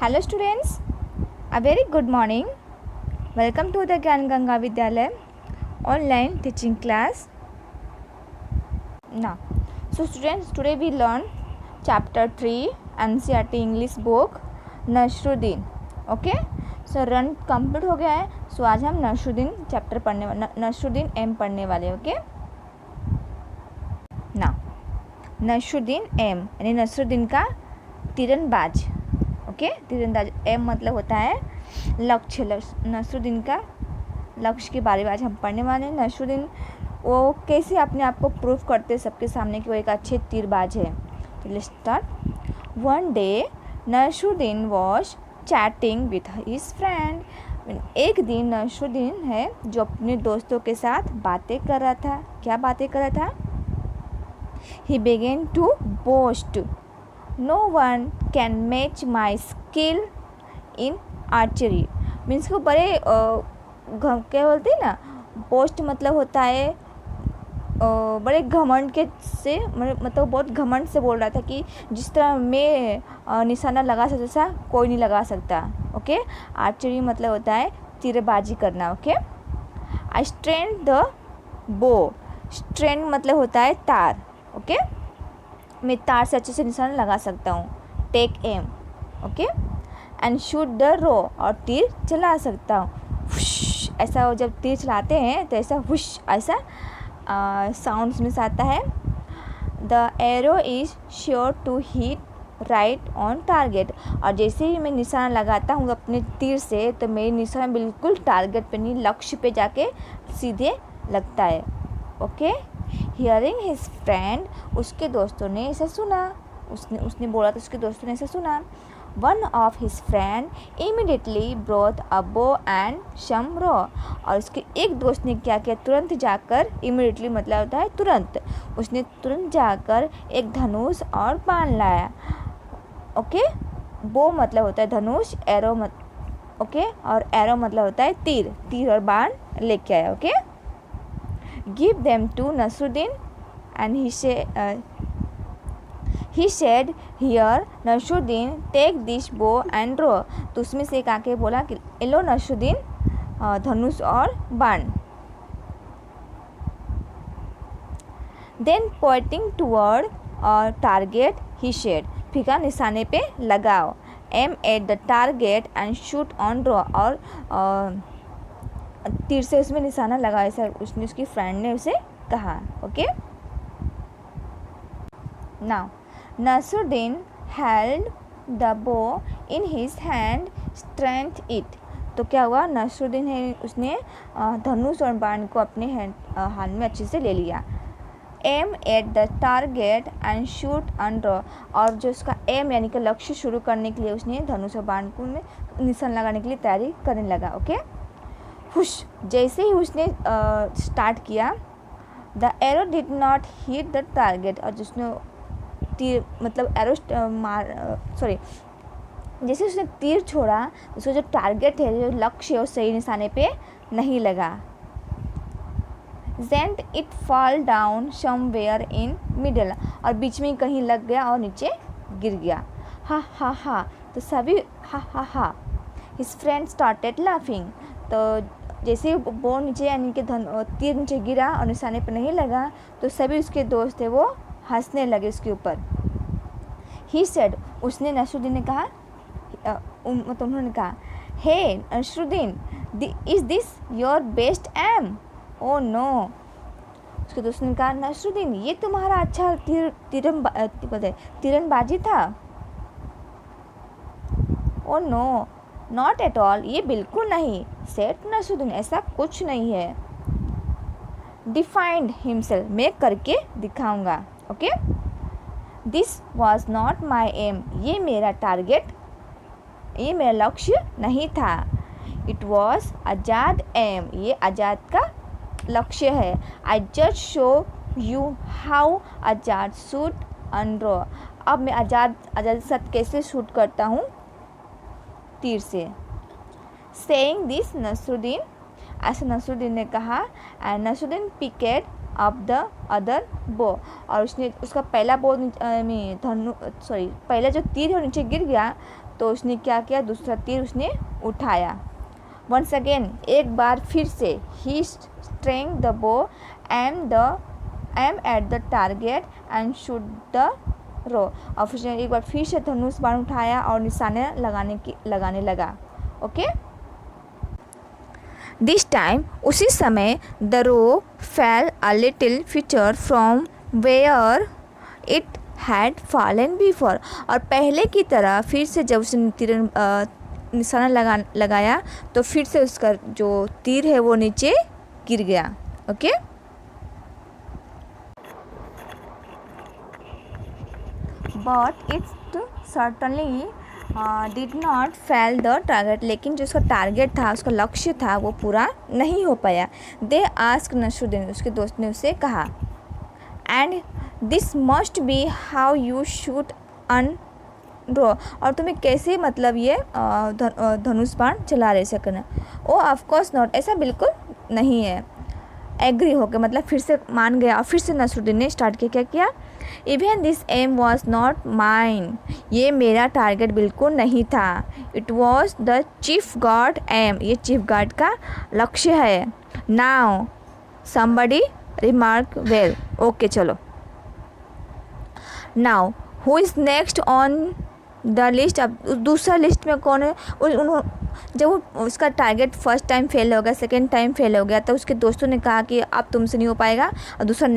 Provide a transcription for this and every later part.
Hello students, a very good morning. Welcome to the Gyan Ganga Vidyalaya online teaching class. Now, so students, today we learn chapter 3 NCERT English book Nasruddin. Okay, so run complete हो गया है. सो आज हम Nasruddin chapter पढ़ने वाले, Nasruddin M पढ़ने वाले. Okay, ना नसरुद्दीन एम यानी नसरुद्दीन का तीरंदाज. ओके, तीरंदाज. एम मतलब होता है लक्ष्य. नसरुद्दीन का लक्ष्य के बारे में आज हम पढ़ने वाले हैं. नसरुद्दीन वो कैसे अपने आप को प्रूव करते हैं सबके सामने कि वो एक अच्छे तीरबाज है. तो let's start. One day Nasruddin was chatting with his friend. एक दिन नसरुद्दीन है जो अपने दोस्तों के साथ बातें कर रहा था. क्या बातें कर रहा था? He began to boast. No one can match my skill in archery. Means को बड़े क्या बोलते हैं ना, बोस्ट मतलब होता है बड़े घमंड के से, मतलब बहुत घमंड से बोल रहा था कि जिस तरह मैं निशाना लगा सकता था कोई नहीं लगा सकता. ओके, आर्चरी मतलब होता है तीरबाजी करना. ओके, आई स्ट्रेन द बो. स्ट्रेन मतलब होता है तार. ओके, मैं तार से अच्छे से निशाना लगा सकता हूँ. Take aim. Okay, and shoot the arrow. और तीर चला सकता हूँ. ऐसा जब तीर चलाते हैं तो ऐसा हुश ऐसा साउंड्स में आता है. The arrow is sure to hit right on target. और जैसे ही मैं निशाना लगाता हूँ अपने तीर से तो मेरी निशाना बिल्कुल टारगेट पे नहीं, लक्ष्य पे जाके सीधे लगता है. Okay, hearing his friend. उसके दोस्तों ने ऐसा सुना. उसने बोला तो उसके दोस्तों ने ऐसा सुना. One of his friend immediately brought a bow and सम रो. और उसके एक दोस्त ने क्या किया, तुरंत जाकर, इमीडिएटली मतलब होता है तुरंत, उसने तुरंत जाकर एक धनुष और बाण लाया. ओके, बो मतलब होता है धनुष, एरो ओके, और एरो मतलब होता है तीर. तीर और बाण लेके आया. Okay, give them to Nasruddin and he said here Nasruddin take this bow and row. तो उसमें से एक आके बोला कि लो नसरुद्दीन धनुष और बाण. Then pointing toward target he said, फिर कहा निशाने पे लगाओ. aim at the target and shoot on row. और तीर से उसमें निशाना लगा. ऐसा उसने, उसकी फ्रेंड ने उसे कहा. Okay, now Nasruddin held the bow in his hand strength it. तो क्या हुआ, नसरुद्दीन है उसने धनुष और बाण को अपने हाथ में अच्छे से ले लिया. Aim at the target and shoot an arrow. और जो उसका एम यानी कि लक्ष्य शुरू करने के लिए उसने धनुष और बाण को में निशान लगाने के लिए तैयारी करने लगा. ओके, हुश. जैसे ही उसने स्टार्ट किया, the arrow did not hit the target. और जिसने तीर मतलब एरो जैसे उसने तीर छोड़ा उसका जो टारगेट है, जो लक्ष्य है, वो सही निशाने पे नहीं लगा. जेंट it fall down somewhere in middle. और बीच में कहीं लग गया और नीचे गिर गया. हा हा हा. तो सभी हा हा हा. His friend started laughing. तो जैसे बो नीचे यानी कि तीर नीचे गिरा और निशाने पर नहीं लगा तो सभी उसके दोस्त थे वो हंसने लगे उसके ऊपर. He said. उसने, नसरुद्दीन ने कहा, तो उन्होंने कहा, hey Nasruddin, is this your best aim? Oh no. उसके दोस्त ने कहा, नसरुद्दीन ये तुम्हारा अच्छा तीरंदाजी था? Oh no, not at all. ये बिल्कुल नहीं. सेट नसरुद्दीन, ऐसा कुछ नहीं है. Defined himself. मैं करके दिखाऊंगा. Okay, this was not my aim. ये मेरा टारगेट, ये मेरा लक्ष्य नहीं था. It was Azad aim. ये आज़ाद का लक्ष्य है. I just show you how Azad shoot an arrow. अब मैं आज़ाद के साथ कैसे शूट करता हूँ तीर से. सेइंग दिस नसरुद्दीन, ऐसा नसरुद्दीन ने कहा. And Nasruddin picked up the other bow. और उसने उसका पहला बो पहला जो तीर है वो नीचे गिर गया तो उसने क्या किया, दूसरा तीर उसने उठाया। वंस अगेन, एक बार फिर से, he strung the bow aim at the target and shoot the arrow. और उसने एक बार फिर से धनुष बाण उठाया और निशाने लगाने लगा। ओके, दिस टाइम, उसी समय, the arrow fell a little further from where it had fallen before. और पहले की तरह फिर से जब उसने निशाना लगाया तो फिर से उसका जो तीर है वो नीचे गिर गया। Okay, but it's certainly did not fail the target. लेकिन जो उसका टारगेट था, उसका लक्ष्य था, वो पूरा नहीं हो पाया। दे आस्क नसरुद्दीन, उसके दोस्त ने उसे कहा, and this must be how you shoot an arrow. और तुम्हें कैसे मतलब ये धनुष बाण चला रहे सकना। ओ ऑफकोर्स नॉट, ऐसा बिल्कुल नहीं है। एग्री हो गया, मतलब फिर से मान गया। और फिर से नसरुद्दीन ने स्टार्ट किया, क्या किया, even this aim was not mine, ये मेरा टारगेट बिल्कुल नहीं था। It was the chief guard aim, ये चीफ गार्ड का लक्ष्य है। Now somebody remark well, okay चलो। Now who is next on the list. अब दूसरा लिस्ट में कौन है। जब उसका टारगेट फर्स्ट टाइम फेल हो गया, सेकेंड टाइम फेल हो गया, तो उसके दोस्तों ने कहा कि अब तुमसे नहीं हो पाएगा। और दूसरा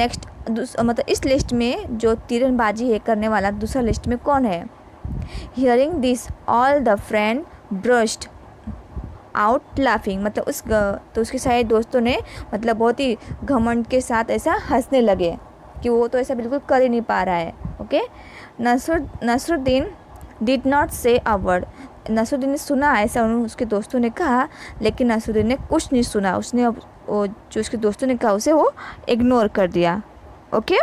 मतलब इस लिस्ट में जो तीरंदाजी है करने वाला, दूसरा लिस्ट में कौन है। Hearing this all the friend brushed out laughing, मतलब तो उसके सारे दोस्तों ने मतलब बहुत ही घमंड के साथ ऐसा हंसने लगे कि वो तो ऐसा बिल्कुल कर ही नहीं पा रहा है। ओके, नसरुद्दीन डिड नॉट से अ वर्ड। नसरुद्दीन ने सुना ऐसा उसके दोस्तों ने कहा, लेकिन नसरुद्दीन ने कुछ नहीं सुना। उसने वो जो उसके दोस्तों ने कहा उसे वो इग्नोर कर दिया। Okay,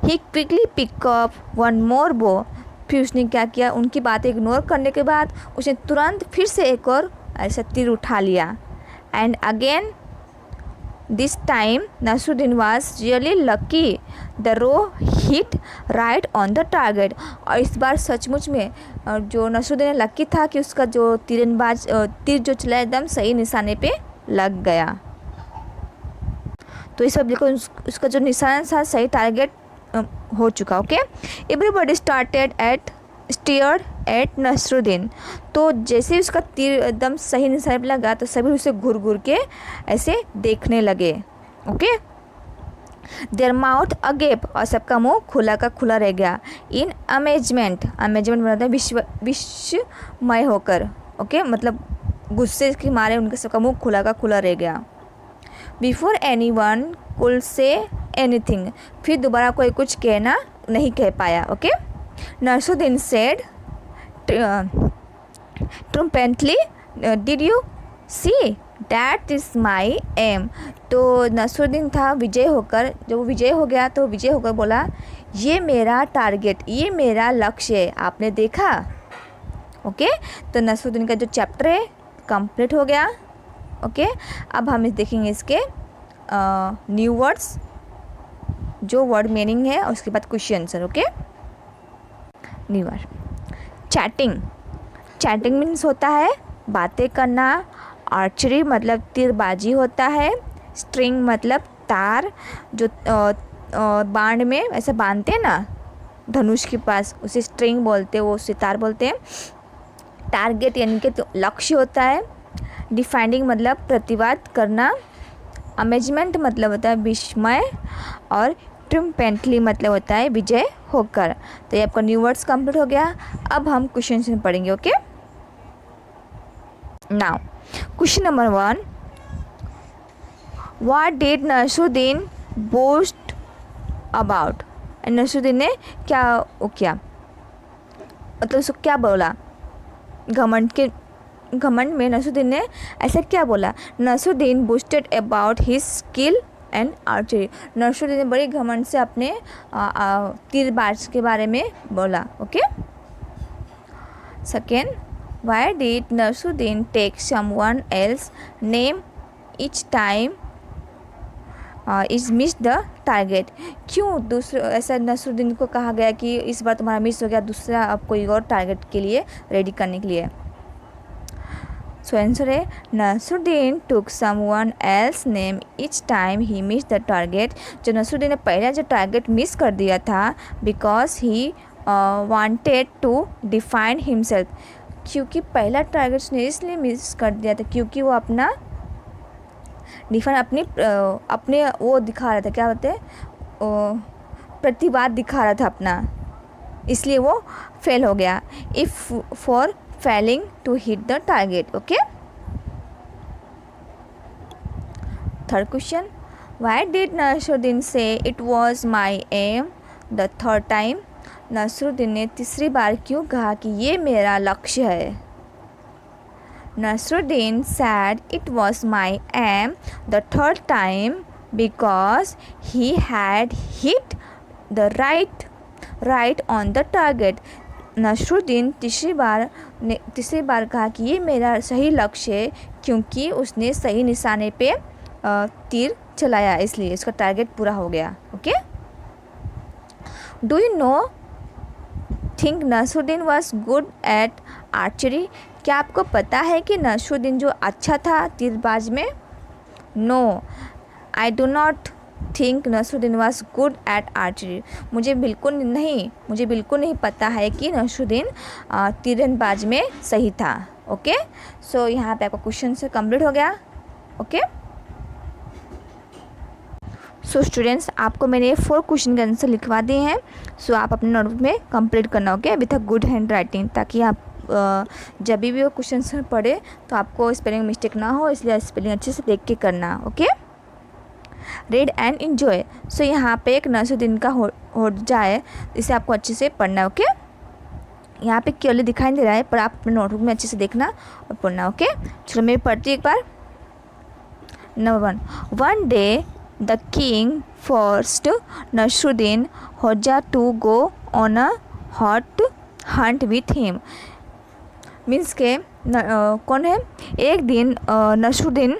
he quickly pick up one more bow. फिर उसने क्या किया, उनकी बातें इग्नोर करने के बाद उसने तुरंत फिर से एक और ऐसा तीर उठा लिया। And again this time Nasruddin was really lucky, the arrow hit right on the target. और इस बार सचमुच में जो नसरुद्दीन लकी था कि उसका जो तीर जो चला एकदम सही निशाने पे लग गया। तो इस बार बिल्कुल उसका जो निशान था सही टारगेट हो चुका। Okay, everybody stared at Nasruddin. तो जैसे उसका तीर एकदम सही निशाने पे लगा तो सभी उसे घूर घूर के ऐसे देखने लगे। ओके, देयर माउथ अगेप, और सबका मुंह खुला का खुला रह गया। इन अमेजमेंट बनाता है विस्मय होकर। ओके, मतलब गुस्से के मारे उनका सबका मुंह खुला का खुला रह गया। बिफोर एनी वन कुल से एनीथिंग, फिर दोबारा कोई कुछ कहना नहीं कह पाया। Okay, Nasruddin said triumphantly, did you see that is my aim. तो नसरुद्दीन था विजय होकर, जब वो विजय हो गया तो विजय होकर बोला, ये मेरा टारगेट, ये मेरा लक्ष्य है, आपने देखा। ओके, तो नसरुद्दीन का जो चैप्टर है कंप्लीट हो गया। ओके, अब हम देखेंगे इसके न्यू वर्ड्स, जो वर्ड मीनिंग है, और उसके बाद question answer. Okay, new word, chatting means होता है बातें करना। आर्चरी मतलब तीरबाजी होता है। स्ट्रिंग मतलब तार, जो बाण में ऐसे बांधते हैं ना धनुष के पास, उसे स्ट्रिंग बोलते हैं, वो उसे तार बोलते हैं। टारगेट यानी कि लक्ष्य होता है। डिफाइंडिंग मतलब प्रतिवाद करना। अमेजमेंट मतलब होता है विस्मय। और ट्रिम्पेंटली मतलब होता है विजय होकर। तो ये आपका न्यू वर्ड्स कंप्लीट हो गया। अब हम क्वेश्चन पढ़ेंगे। Okay, now question number 1, what did Nasruddin boast about. Nasruddin ने क्या किया, मतलब उसको क्या बोला। घमंड में नसरुद्दीन ने ऐसा क्या बोला। Nasruddin boasted about his skill and archery. Nasruddin ने बड़ी घमंड से अपने तीरबाज के बारे में बोला। Okay, second, why did Nasruddin take someone else name each time is missed the target. क्यों दूसरे ऐसा नसरुद्दीन को कहा गया कि इस बार तुम्हारा मिस हो गया, दूसरा अब कोई और टारगेट के लिए रेडी करने के लिए। सो आंसर है Nasruddin took someone else name each time he miss the target. जो नसरुद्दीन ने पहला जो टारगेट मिस कर दिया था because he wanted to define himself, क्योंकि पहला टारगेट उसने इसलिए मिस कर दिया था क्योंकि वो अपना डिफाइन अपने वो दिखा रहा था, क्या बोलते हैं, प्रतिवाद दिखा रहा था अपना, इसलिए वो फेल हो गया। If for failing to hit the target. Okay, third question, why did Nasruddin say it was my aim the third time. Nasruddin ने तीसरी बार क्यों कहा कि ये मेरा लक्ष्य है। Nasruddin said it was my aim the third time because he had hit the right on the target. Nasruddin तीसरी बार कहा कि ये मेरा सही लक्ष्य है क्योंकि उसने सही निशाने पे तीर चलाया, इसलिए उसका टारगेट पूरा हो गया। Okay, do you know think Nasruddin was good at archery. क्या आपको पता है कि नसरुद्दीन जो अच्छा था तीरबाज में? No, I do not think Nasruddin was good at archery. मुझे बिल्कुल नहीं पता है कि नसरुद्दीन तीरंदाज में सही था। ओके, सो यहाँ पे आपका क्वेश्चन से कंप्लीट हो गया। ओके, सो स्टूडेंट्स, आपको मैंने 4 क्वेश्चन के आंसर लिखवा दिए हैं। सो आप अपने नोटबुक में कंप्लीट करना। Okay, with a good hand writing, ताकि आप जब भी वो क्वेश्चन पढ़े तो आपको स्पेलिंग मिस्टेक ना हो, इसलिए स्पेलिंग अच्छे से देख के करना। Okay, read and enjoy. So यहाँ पे एक नसरुद्दीन का हो जाए, इसे आपको अच्छे से पढ़ना। ओके, यहाँ पे क्लियरली दिखाई दे रहा है, पर आप अपने नोटबुक में अच्छे से देखना और पढ़ना। ओके, चलो मैं पढ़ती हूँ एक बार। Number 1, one day the king forced Nasruddin Hoja to go on a hot hunt with him। Means के कौन है, एक दिन नसरुद्दीन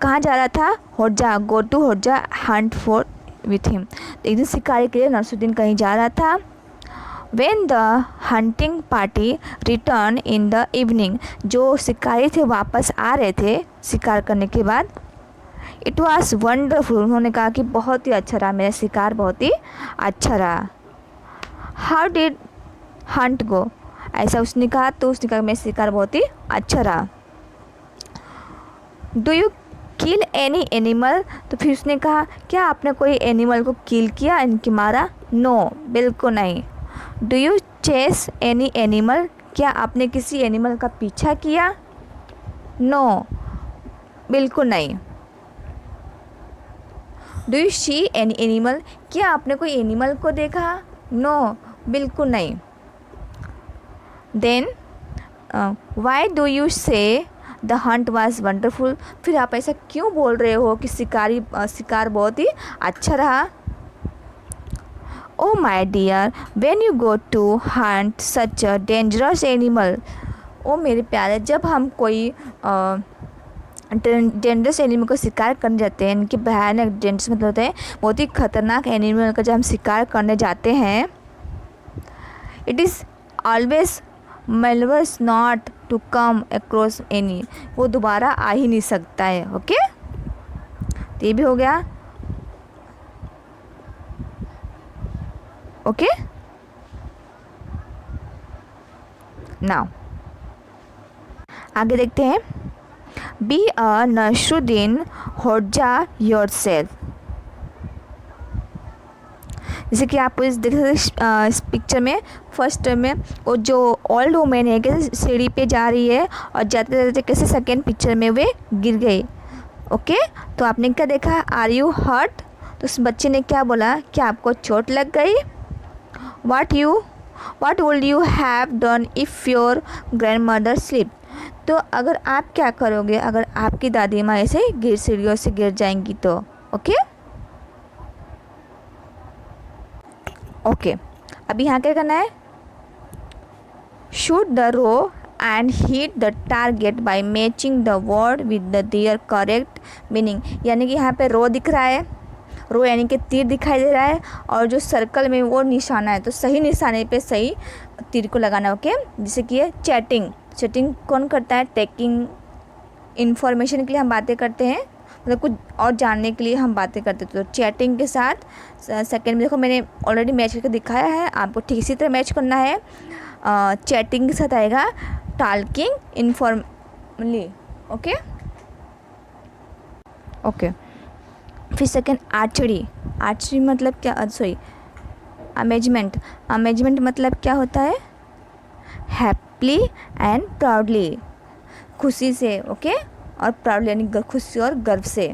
कहाँ जा रहा था? होजा, गो टू होजा हंट फॉर विथ हिम। एक दिन शिकारी के लिए नसरुद्दीन कहीं जा रहा था। When the hunting party returned in the evening, जो शिकारी थे वापस आ रहे थे शिकार करने के बाद, इट वॉज वंडरफुल, उन्होंने कहा कि बहुत ही अच्छा रहा, मेरा शिकार बहुत ही अच्छा रहा। हाउ डिड हंट गो, ऐसा उसने कहा, तो उसने कहा मेरा शिकार बहुत ही अच्छा रहा। Do you kill any animal, तो फिर उसने कहा क्या आपने कोई एनिमल को किल किया, इनकी मारा? नो, बिल्कुल नहीं। Do you chase any animal, क्या आपने किसी एनिमल का पीछा किया? नो, बिल्कुल नहीं। Do you see any animal, क्या आपने कोई एनिमल को देखा? नो, बिल्कुल नहीं। देन वाई डू यू से द हंट वॉज वंडरफुल, फिर आप ऐसा क्यों बोल रहे हो कि शिकार बहुत ही अच्छा रहा? Oh my dear, when you go to hunt such a dangerous animal, oh मेरे प्यारे, जब हम कोई डेंजरस एनिमल को शिकार करने जाते हैं, इनके भयानक, डेंजरस मतलब होते हैं बहुत ही खतरनाक एनिमल का जब हम शिकार करने जाते हैं, इट इज़ ऑलवेज मेलवर्स not to come across any, वो दोबारा आ ही नहीं सकता है। ओके, तो ये भी हो गया। ओके, नाउ आगे देखते हैं। बी अ नसरुद्दीन होजा योरसेल्फ, जैसे कि आप इस देख सकते हैं इस पिक्चर में, फर्स्ट में वो जो ओल्ड वुमेन है कैसे सीढ़ी पे जा रही है और जाते जाते कैसे सेकेंड पिक्चर में वे गिर गई। ओके, तो आपने क्या देखा? आर यू हर्ट, तो उस बच्चे ने क्या बोला? क्या आपको चोट लग गई? What would you have done if your grandmother slipped, तो अगर आप क्या करोगे अगर आपकी दादी माँ ऐसे सीढ़ियों से गिर जाएंगी तो? ओके, अभी यहाँ क्या करना है? Shoot the arrow and hit the target by matching the word with their correct meaning, यानी कि यहाँ पे रो दिख रहा है, रो यानी कि तीर दिखाई दे रहा है और जो सर्कल में वो निशाना है, तो सही निशाने पे सही तीर को लगाना। ओके, जैसे कि ये चैटिंग। चैटिंग कौन करता है? टेकिंग इन्फॉर्मेशन के लिए हम बातें करते हैं, मतलब कुछ और जानने के लिए हम बातें करते हैं। तो चैटिंग के साथ सेकंड में देखो मैंने ऑलरेडी मैच करके दिखाया है, आपको ठीक इसी तरह मैच करना है। चैटिंग के साथ आएगा टॉकिंग इन्फॉर्मली। Okay okay. फिर सेकंड आर्चरी। आर्चरी मतलब क्या? Sorry, amazement. अमेजमेंट मतलब क्या होता है? हैप्पीली एंड प्राउडली, खुशी से। ओके, और प्राउडली यानी खुशी और गर्व से।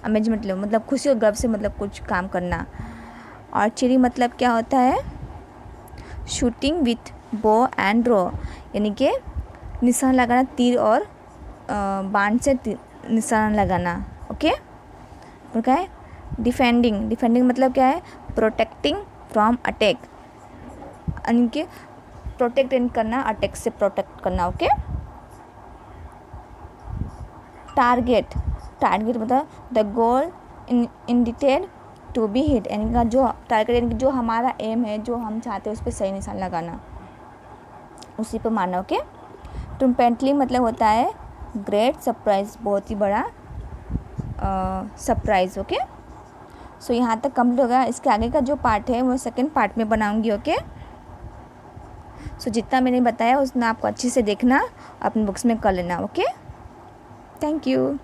अमेजमेंट मतलब खुशी और गर्व से, मतलब कुछ काम करना। आर्चरी मतलब क्या होता है? Shooting with bow and draw, यानी कि निशान लगाना, तीर और बाण से निशान लगाना। ओके, क्या है? डिफेंडिंग। डिफेंडिंग मतलब क्या है? प्रोटेक्टिंग फ्रॉम अटैक, यानी कि प्रोटेक्ट करना, अटैक से प्रोटेक्ट करना। ओके। टारगेट। टारगेट मतलब the goal indicated to be hit, यानी कि जो टारगेट यानी कि जो हमारा एम है, जो हम चाहते हैं उस पर सही निशान लगाना, उसी पर मारना। ओके। ट्रम्पेटली मतलब होता है ग्रेट सरप्राइज, बहुत ही बड़ा सरप्राइज। ओके, सो यहाँ तक कंप्लीट हो गया। इसके आगे का जो पार्ट है वो सेकंड पार्ट में बनाऊंगी। ओके, सो जितना मैंने बताया उसमें आपको अच्छे से देखना, अपने बुक्स में कर लेना। Okay, thank you.